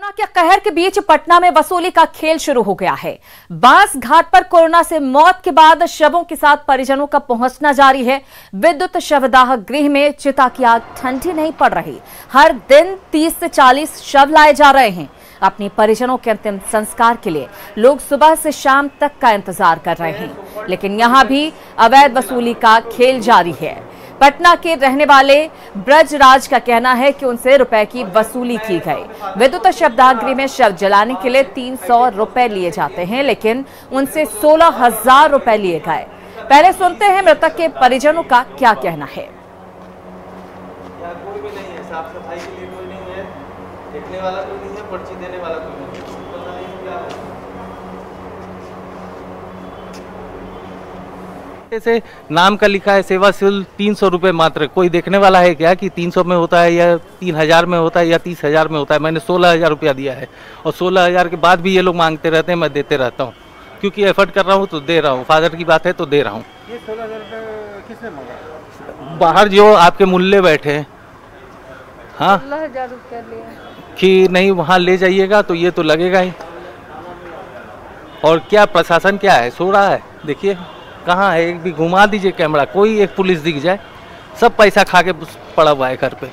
Corona के कहर के बीच पटना में वसूली का खेल शुरू हो गया है। बांस घाट पर कोरोना से मौत के बाद शवों के साथ परिजनों का पहुंचना जारी है। विद्युत शवदाह गृह में चिता की आग ठंडी नहीं पड़ रही। हर दिन 30 से 40 शव लाए जा रहे हैं। अपने परिजनों के अंतिम संस्कार के लिए लोग सुबह से शाम तक का इंतजार कर रहे हैं, लेकिन यहां भी अवैध वसूली का खेल जारी है। पटना के रहने वाले ब्रजराज का कहना है कि उनसे रुपए की वसूली की गई। विद्युत शवदाह गृह में शव जलाने के लिए 300 रुपए लिए जाते हैं, लेकिन उनसे 16,000 रुपए लिए गए। पहले सुनते हैं मृतक के परिजनों का क्या कहना है। कोई भी नहीं है, साफ सफाई के लिए कोई नहीं है, देखने वाला कोई नहीं है, पर्ची देने वाला कोई नहीं है। पता नहीं क्या है। से नाम का लिखा है सेवा शुल्क 300 रुपये मात्र। कोई देखने वाला है क्या कि 300 में होता है या 3000 में होता है या 30,000 में होता है। मैंने 16,000 रुपया दिया है और 16,000 के बाद भी ये लोग मांगते रहते हैं। मैं देते रहता हूँ क्योंकि एफर्ट कर रहा हूँ तो दे रहा हूँ। फादर की बात है तो दे रहा हूँ। ये 16,000 रुपये किसने मांगा? बाहर जो आपके मुल्ले बैठे हैं, हाँ 16,000 रुपया लिया कि नहीं वहाँ ले जाइएगा तो ये तो लगेगा ही। और क्या प्रशासन क्या है, सो रहा है। देखिए कहाँ है, एक भी घुमा दीजिए कैमरा, कोई एक पुलिस दिख जाए। सब पैसा खा के पड़ा हुआ है घर पे।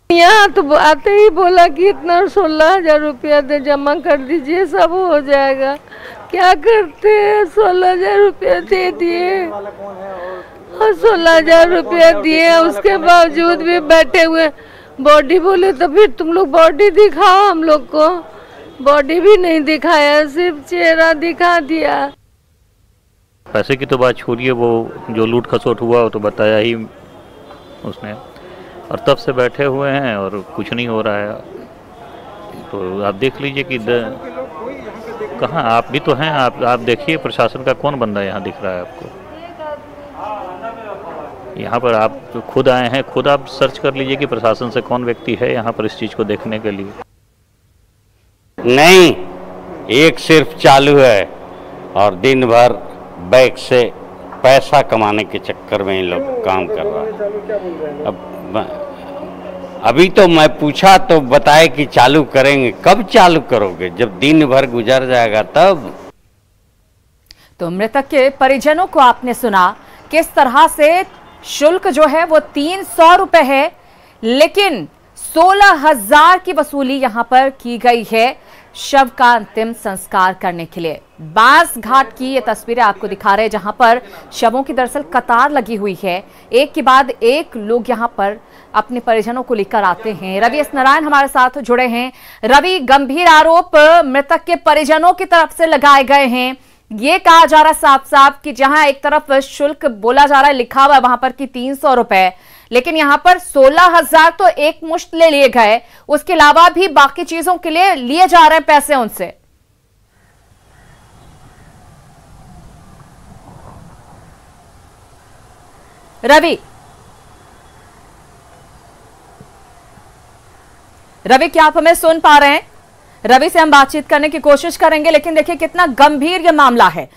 यहाँ तो आते ही बोला कि इतना 16,000 रुपया दे जमा कर दीजिए, सब हो जाएगा। क्या करते हैं, 16,000 रुपया दे दिए और 16,000 रुपया दिए, उसके बावजूद भी बैठे हुए। बॉडी बोले तो फिर तुम लोग बॉडी दिखाओ, हम लोग को बॉडी भी नहीं दिखाया, सिर्फ चेहरा दिखा दिया। पैसे की तो बात छोड़िए, वो जो लूट खसोट हुआ वो तो बताया ही उसने, और तब से बैठे हुए हैं और कुछ नहीं हो रहा है। तो आप देख लीजिए कि कहाँ, आप भी तो हैं, आप देखिए प्रशासन का कौन बंदा यहाँ दिख रहा है आपको। यहाँ पर आप जो खुद आए हैं, खुद आप सर्च कर लीजिए कि प्रशासन से कौन व्यक्ति है यहाँ पर इस चीज़ को देखने के लिए। नहीं, एक सिर्फ चालू है और दिन भर बैंक से पैसा कमाने के चक्कर में इन लोग काम कर रहा है। अब अभी तो मैं पूछा तो बताए कि चालू करेंगे। कब चालू करोगे? जब दिन भर गुजर जाएगा तब। तो मृतक के परिजनों को आपने सुना किस तरह से शुल्क जो है वो 300 रुपए है, लेकिन 16,000 की वसूली यहां पर की गई है शव का अंतिम संस्कार करने के लिए। बांस घाट की ये तस्वीरें आपको दिखा रहे हैं, जहां पर शवों की दरअसल कतार लगी हुई है। एक के बाद एक लोग यहां पर अपने परिजनों को लेकर आते हैं। रवि एस नारायण हमारे साथ जुड़े हैं। रवि, गंभीर आरोप मृतक के परिजनों की तरफ से लगाए गए हैं। ये कहा जा रहा है साफ साफ कि जहां एक तरफ शुल्क बोला जा रहा है, लिखा हुआ है वहां पर कि 300 रुपए, लेकिन यहां पर 16,000 तो एक मुश्त ले लिए गए, उसके अलावा भी बाकी चीजों के लिए लिए जा रहे हैं पैसे उनसे। रवि, क्या आप हमें सुन पा रहे हैं? रवि से हम बातचीत करने की कोशिश करेंगे, लेकिन देखिए कितना गंभीर यह मामला है।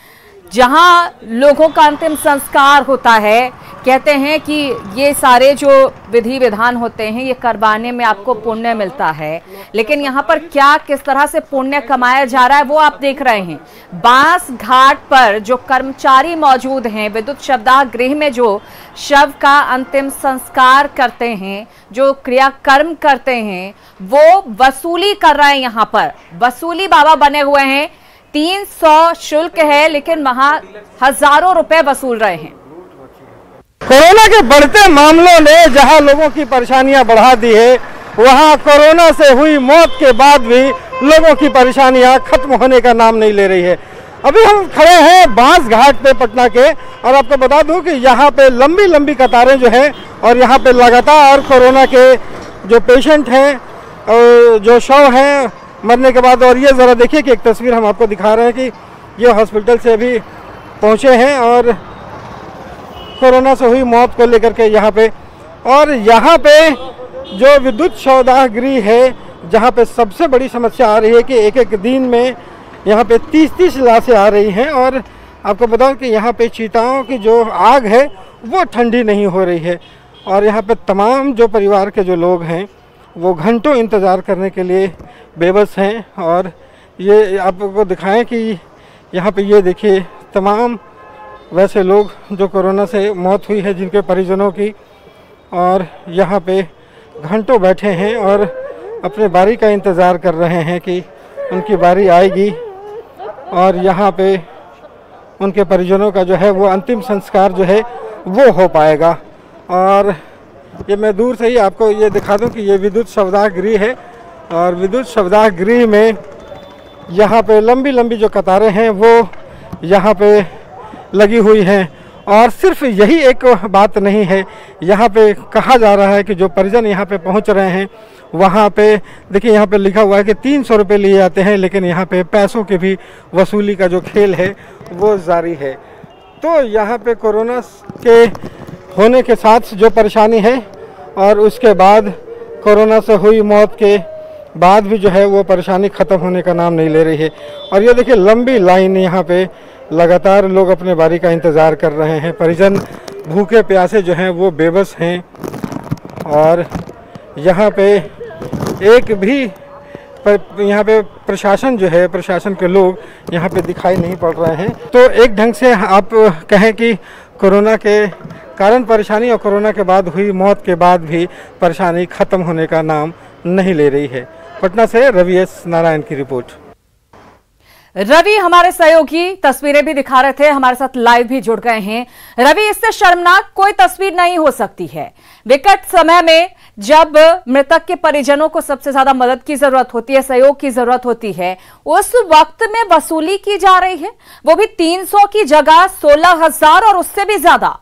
जहां लोगों का अंतिम संस्कार होता है, कहते हैं कि ये सारे जो विधि विधान होते हैं ये करवाने में आपको पुण्य मिलता है, लेकिन यहाँ पर क्या किस तरह से पुण्य कमाया जा रहा है वो आप देख रहे हैं। बांस घाट पर जो कर्मचारी मौजूद हैं, विद्युत शवदाह गृह में जो शव का अंतिम संस्कार करते हैं, जो क्रियाकर्म करते हैं, वो वसूली कर रहे हैं। यहाँ पर वसूली बाबा बने हुए हैं। 300 शुल्क है, लेकिन वहां हजारों रुपए वसूल रहे हैं। कोरोना के बढ़ते मामलों ने जहां लोगों की परेशानियां बढ़ा दी है, वहां कोरोना से हुई मौत के बाद भी लोगों की परेशानियां खत्म होने का नाम नहीं ले रही है। अभी हम खड़े हैं बांस घाट पे पटना के, और आपको बता दूं कि यहाँ पे लंबी लंबी कतारें जो हैं, और यहाँ पे लगातार कोरोना के जो पेशेंट हैं, जो शव हैं मरने के बाद। और ये ज़रा देखिए कि एक तस्वीर हम आपको दिखा रहे हैं कि ये हॉस्पिटल से अभी पहुँचे हैं और कोरोना से हुई मौत को लेकर के यहाँ पे। और यहाँ पे जो विद्युत शवदाह गृह है, जहाँ पे सबसे बड़ी समस्या आ रही है कि एक एक दिन में यहाँ पे 30-30 लाशें आ रही हैं। और आपको बताऊं कि यहाँ पे चीताओं की जो आग है वो ठंडी नहीं हो रही है। और यहाँ पे तमाम जो परिवार के जो लोग हैं वो घंटों इंतज़ार करने के लिए बेबस हैं। और ये आपको दिखाएं कि यहाँ पे ये देखिए तमाम वैसे लोग जो कोरोना से मौत हुई है जिनके परिजनों की, और यहाँ पे घंटों बैठे हैं और अपने बारी का इंतज़ार कर रहे हैं कि उनकी बारी आएगी और यहाँ पे उनके परिजनों का जो है वो अंतिम संस्कार जो है वो हो पाएगा। और ये मैं दूर से ही आपको ये दिखा दूं कि ये विद्युत शवदाह गृह है, और विद्युत शवदाह गृह में यहाँ पे लंबी लंबी जो कतारें हैं वो यहाँ पे लगी हुई हैं। और सिर्फ यही एक बात नहीं है, यहाँ पे कहा जा रहा है कि जो परिजन यहाँ पे पहुँच रहे हैं वहाँ पे देखिए यहाँ पे लिखा हुआ है कि 300 रुपये लिए जाते हैं, लेकिन यहाँ पे पैसों की भी वसूली का जो खेल है वो जारी है। तो यहाँ पे कोरोना के होने के साथ जो परेशानी है और उसके बाद कोरोना से हुई मौत के बाद भी जो है वो परेशानी ख़त्म होने का नाम नहीं ले रही है। और ये देखिए लंबी लाइन, यहाँ पे लगातार लोग अपने बारी का इंतज़ार कर रहे हैं। परिजन भूखे प्यासे जो हैं वो बेबस हैं, और यहाँ पे एक भी यहाँ पे प्रशासन जो है, प्रशासन के लोग यहाँ पे दिखाई नहीं पड़ रहे हैं। तो एक ढंग से आप कहें कि कोरोना के कारण परेशानी और कोरोना के बाद हुई मौत के बाद भी परेशानी ख़त्म होने का नाम नहीं ले रही है। पटना से रवि एस नारायण की रिपोर्ट। रवि हमारे सहयोगी तस्वीरें भी दिखा रहे थे, हमारे साथ लाइव भी जुड़ गए हैं। रवि, इससे शर्मनाक कोई तस्वीर नहीं हो सकती है। विकट समय में जब मृतक के परिजनों को सबसे ज्यादा मदद की जरूरत होती है, सहयोग की जरूरत होती है, उस वक्त में वसूली की जा रही है, वो भी 300 की जगह 16,000 और उससे भी ज्यादा।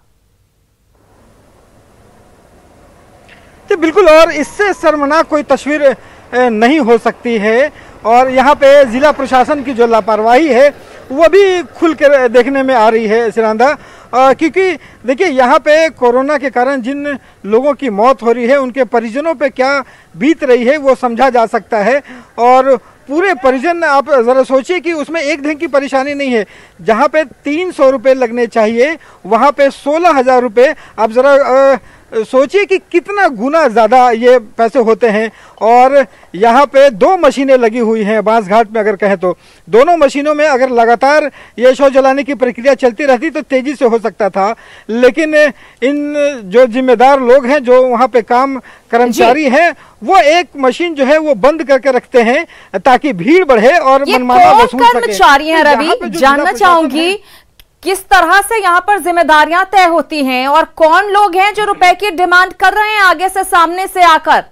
तो बिल्कुल, और इससे शर्मनाक कोई तस्वीर नहीं हो सकती है। और यहाँ पे ज़िला प्रशासन की जो लापरवाही है वो भी खुल कर देखने में आ रही है सिरांदा, क्योंकि देखिए यहाँ पे कोरोना के कारण जिन लोगों की मौत हो रही है उनके परिजनों पे क्या बीत रही है वो समझा जा सकता है। और पूरे परिजन, आप ज़रा सोचिए कि उसमें एक ढंग की परेशानी नहीं है। जहाँ पे 300 रुपये लगने चाहिए वहाँ पे 16,000 रुपये। आप ज़रा सोचिए कि कितना गुना ज़्यादा ये पैसे होते हैं। और यहाँ पे 2 मशीनें लगी हुई हैं बांसघाट में, अगर कहें तो दोनों मशीनों में अगर लगातार ये शव जलाने की प्रक्रिया चलती रहती तो तेज़ी से हो सकता था। लेकिन इन जो जिम्मेदार लोग हैं, जो वहाँ पे काम कर्मचारी हैं, वो एक मशीन जो है वो बंद करके रखते हैं ताकि भीड़ बढ़े और मनमाना वसूल सके। कर्मचारी हैं रवि, जानना चाहूंगी किस तरह से यहाँ पर जिम्मेदारियां तय होती हैं और कौन लोग हैं जो रुपए की डिमांड कर रहे हैं आगे से, सामने से आकर?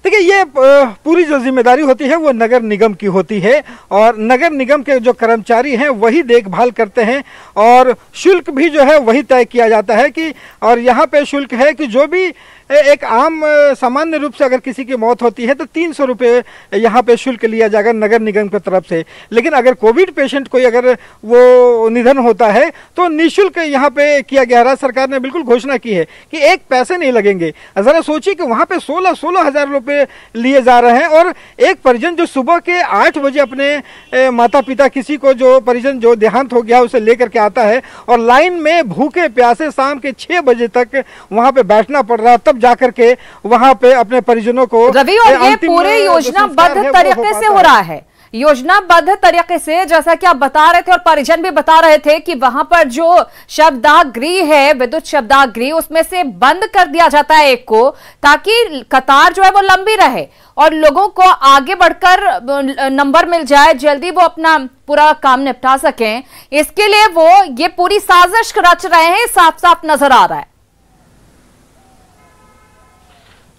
देखिए, ये पूरी जो जिम्मेदारी होती है वो नगर निगम की होती है, और नगर निगम के जो कर्मचारी हैं वही देखभाल करते हैं, और शुल्क भी जो है वही तय किया जाता है कि, और यहाँ पे शुल्क है कि जो भी एक आम सामान्य रूप से अगर किसी की मौत होती है तो 300 रुपये यहाँ पे शुल्क लिया जाएगा नगर निगम की तरफ से। लेकिन अगर कोविड पेशेंट कोई अगर वो निधन होता है तो निःशुल्क यहाँ पे किया गया। राज्य सरकार ने बिल्कुल घोषणा की है कि एक पैसे नहीं लगेंगे। ज़रा सोचिए कि वहाँ पे 16,000 रुपये लिए जा रहे हैं, और एक परिजन जो सुबह के 8 बजे अपने माता पिता, किसी को जो परिजन जो देहांत हो गया उसे लेकर के आता है, और लाइन में भूखे प्यासे शाम के 6 बजे तक वहाँ पे बैठना पड़ रहा, तब जाकर के वहां पे अपने परिजनों को। रवि, और ये पूरे योजनाबद्ध तरीके से हो रहा है, योजनाबद्ध तरीके से, जैसा कि आप बता रहे थे और परिजन भी बता रहे थे कि वहां पर जो शवदाह गृह है, विद्युत शवदाह गृह, उसमें से बंद कर दिया जाता है एक को, ताकि कतार जो है वो लंबी रहे और लोगों को आगे बढ़कर नंबर मिल जाए, जल्दी वो अपना पूरा काम निपटा सकें। इसके लिए वो ये पूरी साजिश रच रहे हैं, साफ साफ नजर आ रहा है।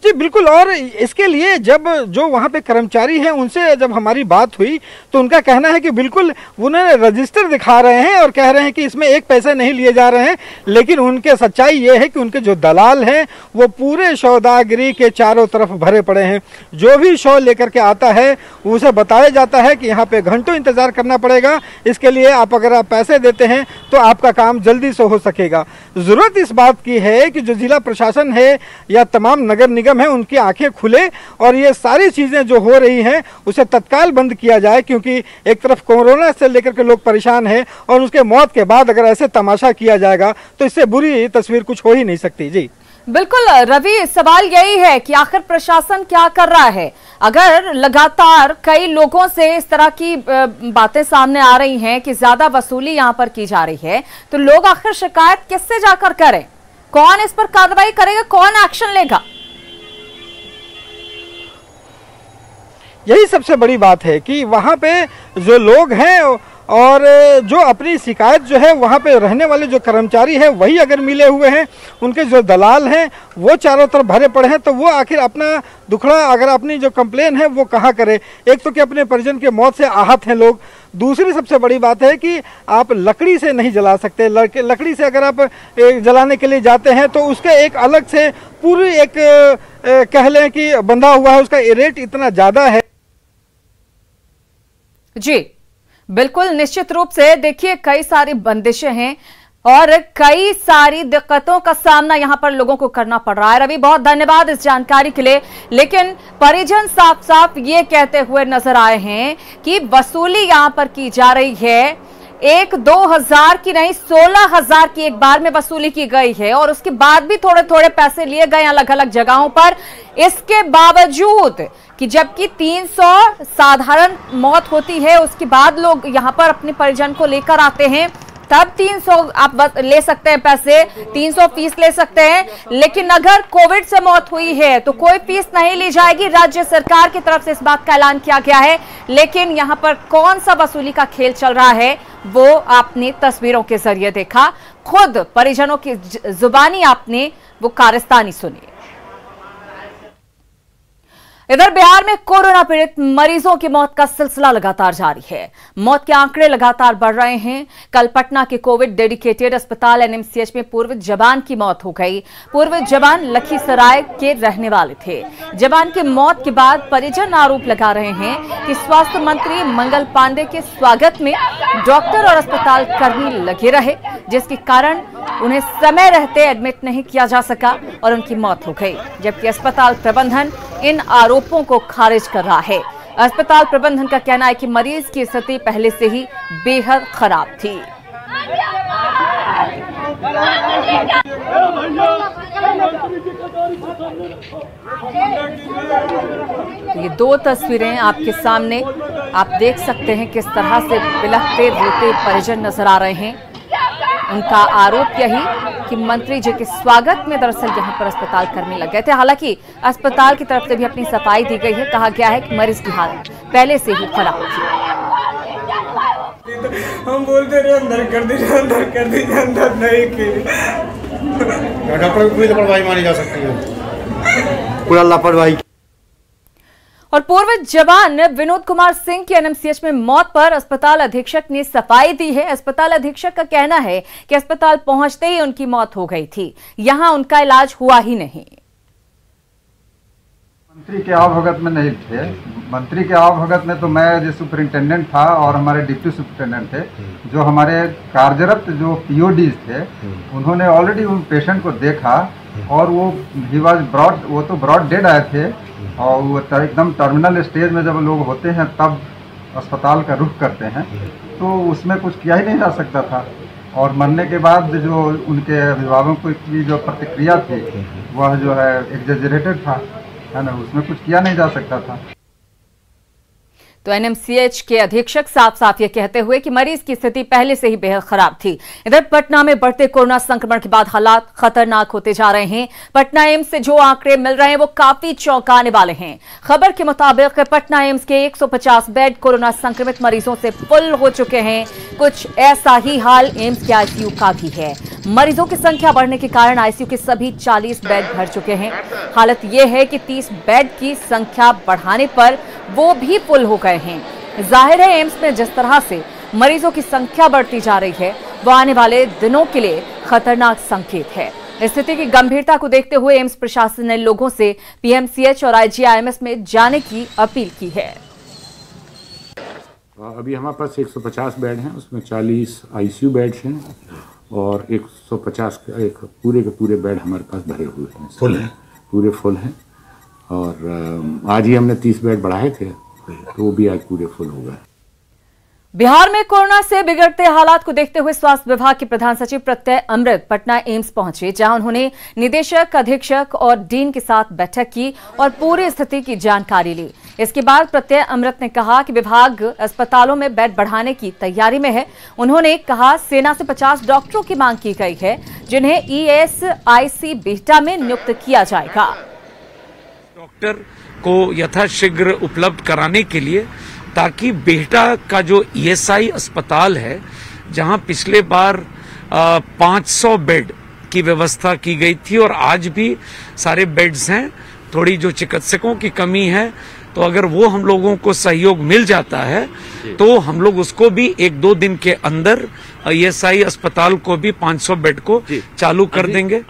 जी बिल्कुल, और इसके लिए जब जो वहाँ पे कर्मचारी हैं उनसे जब हमारी बात हुई तो उनका कहना है कि बिल्कुल उन्होंने रजिस्टर दिखा रहे हैं और कह रहे हैं कि इसमें एक पैसे नहीं लिए जा रहे हैं, लेकिन उनके सच्चाई ये है कि उनके जो दलाल हैं वो पूरे शवदाहगिरी के चारों तरफ भरे पड़े हैं। जो भी शव लेकर के आता है उसे बताया जाता है कि यहाँ पे घंटों इंतज़ार करना पड़ेगा, इसके लिए आप अगर आप पैसे देते हैं तो आपका काम जल्दी से हो सकेगा। ज़रूरत इस बात की है कि जो जिला प्रशासन है या तमाम नगर निगम है उनकी आंखें खुले और ये सारी चीज़ें जो हो रही हैं उसे तत्काल बंद किया जाए, क्योंकि एक तरफ कोरोना से लेकर के लोग परेशान हैं और उसके मौत के बाद अगर ऐसे तमाशा किया जाएगा तो इससे बुरी तस्वीर कुछ हो ही नहीं सकती। जी बिल्कुल रवि, सवाल यही है कि आखिर प्रशासन क्या कर रहा है। अगर लगातार कई लोगों से इस तरह की बातें सामने आ रही हैं कि ज्यादा वसूली यहां पर की जा रही है, तो लोग आखिर शिकायत किससे जाकर करें? कौन इस पर कार्रवाई करेगा, कौन एक्शन लेगा? यही सबसे बड़ी बात है कि वहाँ पे जो लोग हैं और जो अपनी शिकायत जो है वहाँ पे रहने वाले जो कर्मचारी हैं वही अगर मिले हुए हैं, उनके जो दलाल हैं वो चारों तरफ भरे पड़े हैं, तो वो आखिर अपना दुखड़ा अगर अपनी जो कंप्लेन है वो कहाँ करे। एक तो कि अपने परिजन के मौत से आहत हैं लोग, दूसरी सबसे बड़ी बात है कि आप लकड़ी से नहीं जला सकते। लकड़ी से अगर आप जलाने के लिए जाते हैं तो उसका एक अलग से पूरी एक कह लें कि बंधा हुआ है, उसका रेट इतना ज़्यादा है। जी बिल्कुल, निश्चित रूप से देखिए कई सारी बंदिशें हैं और कई सारी दिक्कतों का सामना यहां पर लोगों को करना पड़ रहा है। रवि, बहुत धन्यवाद इस जानकारी के लिए। लेकिन परिजन साफ साफ ये कहते हुए नजर आए हैं कि वसूली यहां पर की जा रही है, 1-2 हजार की नहीं 16 हजार की एक बार में वसूली की गई है और उसके बाद भी थोड़े थोड़े पैसे लिए गए अलग अलग जगहों पर। इसके बावजूद कि जबकि 300 साधारण मौत होती है, उसके बाद लोग यहां पर अपने परिजन को लेकर आते हैं, तब 300 आप ले सकते हैं पैसे, 300 फीस ले सकते हैं। लेकिन अगर कोविड से मौत हुई है तो कोई फीस नहीं ली जाएगी। राज्य सरकार की तरफ से इस बात का ऐलान किया गया है। लेकिन यहां पर कौन सा वसूली का खेल चल रहा है वो आपने तस्वीरों के जरिए देखा, खुद परिजनों की जुबानी आपने वो कारस्तानी सुनी। इधर बिहार में कोरोना पीड़ित मरीजों की मौत का सिलसिला लगातार जारी है। मौत के आंकड़े लगातार बढ़ रहे हैं। कल पटना के कोविड डेडिकेटेड अस्पताल एनएमसीएच में पूर्व जवान की मौत हो गई। पूर्व जवान लखीसराय के रहने वाले थे। जवान की मौत के बाद परिजन आरोप लगा रहे हैं कि स्वास्थ्य मंत्री मंगल पांडे के स्वागत में डॉक्टर और अस्पताल कर्मी लगे रहे, जिसके कारण उन्हें समय रहते एडमिट नहीं किया जा सका और उनकी मौत हो गई। जबकि अस्पताल प्रबंधन इन आरोपों को खारिज कर रहा है। अस्पताल प्रबंधन का कहना है कि मरीज की स्थिति पहले से ही बेहद खराब थी। तो ये 2 तस्वीरें आपके सामने आप देख सकते हैं किस तरह से बिलखते रोते परिजन नजर आ रहे हैं। उनका आरोप यही कि मंत्री जी के स्वागत में दरअसल यहां पर अस्पताल कर्मी लग गए थे। हालांकि अस्पताल की तरफ से भी अपनी सफाई दी गई है। कहा गया है कि मरीज की हालत पहले से ही खराब थी। हम बोलते रहे अंदर कर दीजिए, अंदर कर दीजिए, अंदर नहीं की। डॉक्टर की कोई लापरवाही मानी जा सकती है, पूरा लापरवाही। और पूर्व जवान विनोद कुमार सिंह की एनएमसीएच में मौत पर अस्पताल अधीक्षक ने सफाई दी है। अस्पताल अधीक्षक का कहना है कि अस्पताल पहुंचते ही उनकी मौत हो गई थी, यहां उनका इलाज हुआ ही नहीं। मंत्री के अवगत में नहीं थे। मंत्री के अवगत में तो मैं जो सुपरिंटेंडेंट था और हमारे डिप्टी सुपरिंटेंडेंट थे, जो हमारे कार्यरत जो पीओडीज थे, उन्होंने ऑलरेडी उन पेशेंट को देखा और वो ही वाज ब्रॉड, वो तो ब्रॉड डेड आए थे और वो एकदम टर्मिनल स्टेज में जब लोग होते हैं तब अस्पताल का रुख करते हैं, तो उसमें कुछ किया ही नहीं जा सकता था। और मरने के बाद जो उनके अभिभावकों की जो प्रतिक्रिया थी वह जो है एग्जेजरेटेड था, है ना, उसमें कुछ किया नहीं जा सकता था। तो एनएमसीएच के अधीक्षक साफ साफ ये कहते हुए कि मरीज की स्थिति पहले से ही बेहद खराब थी। इधर पटना में बढ़ते कोरोना संक्रमण के बाद हालात खतरनाक होते जा रहे हैं। पटना एम्स से जो आंकड़े मिल रहे हैं वो काफी चौंकाने वाले हैं। खबर के मुताबिक पटना एम्स के 150 बेड कोरोना संक्रमित मरीजों से फुल हो चुके हैं। कुछ ऐसा ही हाल एम्स के आईसीयू का भी है। मरीजों की संख्या बढ़ने के कारण आईसीयू के सभी 40 बेड भर चुके हैं। हालत यह है कि 30 बेड की संख्या बढ़ाने पर वो भी फुल हो गए हैं। जाहिर है एम्स में जिस तरह से मरीजों की संख्या बढ़ती जा रही है वो आने वाले दिनों के लिए खतरनाक संकेत है। स्थिति की गंभीरता को देखते हुए एम्स प्रशासन ने लोगों से पीएमसीएच और आईजीआईएमएस में जाने की अपील की है। अभी हमारे पास 150 बेड हैं, उसमें 40 आईसीयू बेड्स हैं और 150 एक पूरे के पूरे बेड हमारे पास भरे हुए हैं, फुल है, पूरे फुल हैं। और आज ही हमने 30 बेड बढ़ाए थे तो वो भी आज पूरे फुल हो गए। बिहार में कोरोना से बिगड़ते हालात को देखते हुए स्वास्थ्य विभाग के प्रधान सचिव प्रत्यय अमृत पटना एम्स पहुंचे, जहां उन्होंने निदेशक, अधीक्षक और डीन के साथ बैठक की और पूरी स्थिति की जानकारी ली। इसके बाद प्रत्यय अमृत ने कहा कि विभाग अस्पतालों में बेड बढ़ाने की तैयारी में है। उन्होंने कहा सेना से 50 डॉक्टरों की मांग की गई है, जिन्हें ESIC बिहटा में नियुक्त किया जाएगा। डॉक्टर को यथाशीघ्र उपलब्ध कराने के लिए, ताकि बिहटा का जो ESI अस्पताल है, जहां पिछले बार 500 बेड की व्यवस्था की गई थी और आज भी सारे बेड्स हैं, थोड़ी जो चिकित्सकों की कमी है, तो अगर वो हम लोगों को सहयोग मिल जाता है तो हम लोग उसको भी 1-2 दिन के अंदर ESI अस्पताल को भी 500 बेड को चालू कर देंगे।